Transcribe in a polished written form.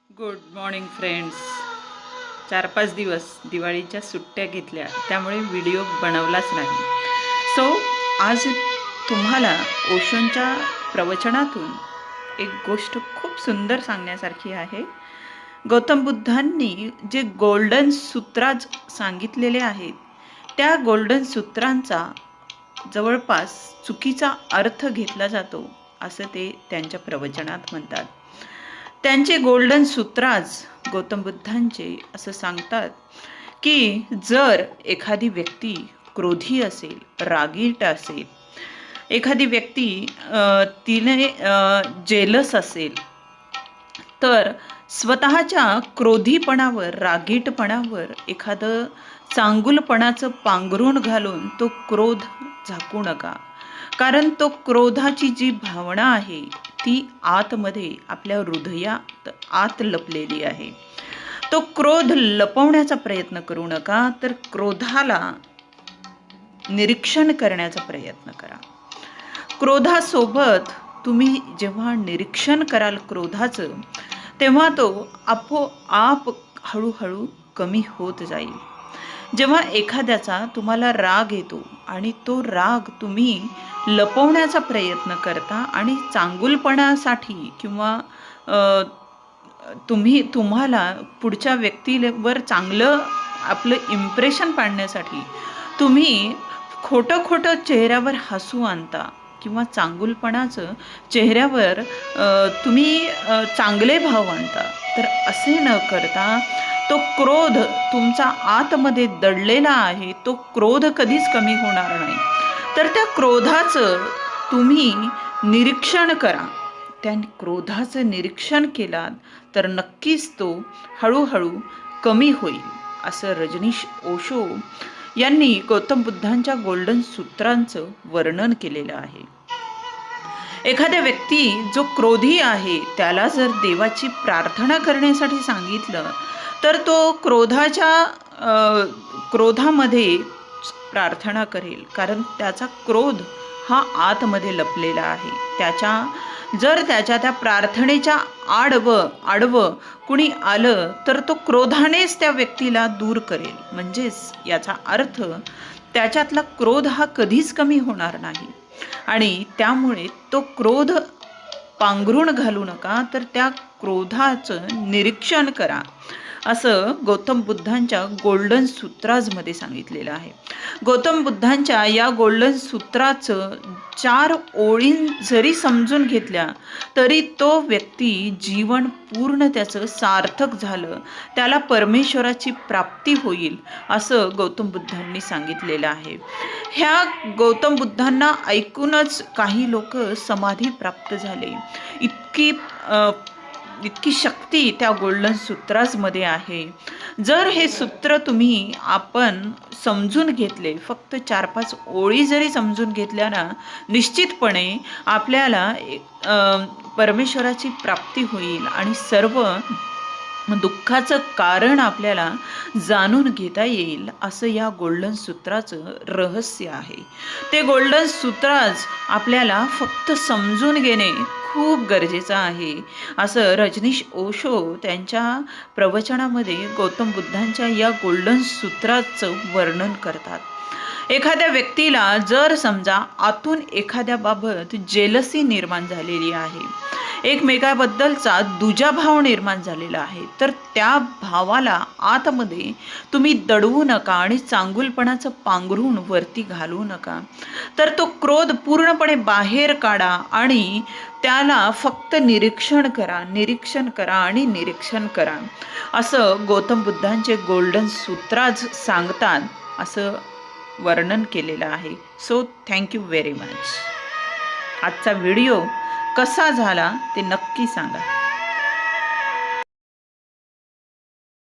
Good morning friends. 4-5 दिवस दिवाळीच्या सुट्ट्या घेतल्या, त्यामुळे व्हिडिओ बनवलाच नाही. सो आज तुम्हाला ओशोंच्या प्रवचनातून एक गोष्ट खूप सुंदर सांगण्यासारखी आहे. गौतम बुद्धांनी जे गोल्डन सूत्राज सांगितलेले आहेत, त्या गोल्डन सूत्रांचा जवळपास चुकीचा अर्थ घेतला जातो असं ते त्यांच्या प्रवचनात म्हणतात. त्यांचे गोल्डन सूत्राज गौतम बुद्धांचे असं सांगतात की जर एखादी व्यक्ती क्रोधी असेल, रागीट असेल, एखादी व्यक्ती तिने जेलस असेल, तर स्वतःच्या क्रोधीपणावर, रागीटपणावर एखादं चांगुलपणाचं पांघरूण घालून तो क्रोध झाकू नका. कारण तो क्रोधाची जी भावना आहे ती आतमध्ये आपल्या हृदयात आत लपलेली आहे. तो क्रोध लपवण्याचा प्रयत्न करू नका, तर क्रोधाला निरीक्षण करण्याचा प्रयत्न करा. क्रोधासोबत तुम्ही जेव्हा निरीक्षण कराल क्रोधाचं, तेव्हा तो आपोआप हळूहळू कमी होत जाईल. जेव्हा एखाद्याचा तुम्हाला राग येतो आणि तो राग तुम्ही लपवण्याचा प्रयत्न करता आणि चांगुलपणासाठी किंवा तुम्हाला पुढच्या व्यक्तीवर चांगलं आपलं इम्प्रेशन पाडण्यासाठी तुम्ही खोटं चेहऱ्यावर हसू आणता किंवा चांगुलपणाचं चेहऱ्यावर तुम्ही चांगले भाव आणता, तर असे न करता तो क्रोध तुमचा आतमध्ये दडलेला आहे, तो क्रोध कधीच कमी होणार नाही. तर त्या क्रोधाचं तुम्ही निरीक्षण करा. त्या क्रोधाचं निरीक्षण केलात तर नक्कीच तो हळूहळू कमी होईल, असं रजनीश ओशो यांनी गौतम बुद्धांच्या गोल्डन सूत्रांचं वर्णन केलेलं आहे. एखाद्या व्यक्ती जो क्रोधी आहे त्याला जर देवाची प्रार्थना करण्यासाठी सांगितलं, तर तो क्रोधामध्ये प्रार्थना करेल, कारण त्याचा क्रोध हा आतमध्ये लपलेला आहे. जर त्याच्या त्या प्रार्थनेच्या आडवं कुणी आलं तर तो क्रोधानेच त्या व्यक्तीला दूर करेल. म्हणजेच याचा अर्थ त्याच्यातला क्रोध हा कधीच कमी होणार नाही आणि त्यामुळे तो क्रोध पांघरूण घालू नका, तर त्या क्रोधाचं निरीक्षण करा, असं गौतम बुद्धांच्या गोल्डन सूत्राजमध्ये सांगितलेलं आहे. गौतम बुद्धांच्या या गोल्डन सूत्राचं 4 ओळी जरी समजून घेतल्या तरी तो व्यक्ती जीवन पूर्ण त्याचं सार्थक झालं, त्याला परमेश्वराची प्राप्ती होईल, असं गौतम बुद्धांनी सांगितलेलं आहे. ह्या गौतम बुद्धांना ऐकूनच काही लोक समाधी प्राप्त झाले. इतकी शक्ती त्या गोल्डन सूत्राजमध्ये आहे. जर हे सूत्र आपण समजून घेतले, फक्त 4-5 ओळी जरी समजून घेतल्या ना, निश्चितपणे आपल्याला परमेश्वराची प्राप्ती होईल आणि सर्व दुःखाचं कारण आपल्याला जाणून घेता येईल, असं या गोल्डन सूत्राचं रहस्य आहे. ते गोल्डन सूत्राज आपल्याला फक्त समजून घेणे खूप गरजेचं आहे, असं रजनीश ओशो त्यांच्या प्रवचनामध्ये गौतम बुद्धांच्या या गोल्डन सूत्राचं वर्णन करतात. एखाद्या व्यक्तीला जर समजा आतून एखाद्याबाबत जेलसी निर्माण झालेली आहे, एकमेकाबद्दलचा दुजाभाव निर्माण झालेला आहे, तर त्या भावाला आतमध्ये तुम्ही दडवू नका आणि चांगुलपणाचं पांघरूण वरती घालू नका. तर तो क्रोध पूर्णपणे बाहेर काढा आणि त्याला फक्त निरीक्षण करा, असं गौतम बुद्धांचे गोल्डन सूत्राज सांगतात, असं वर्णन केलेलं आहे. So thank you very much. आजचा व्हिडिओ कसा झाला ते नक्की सांगा.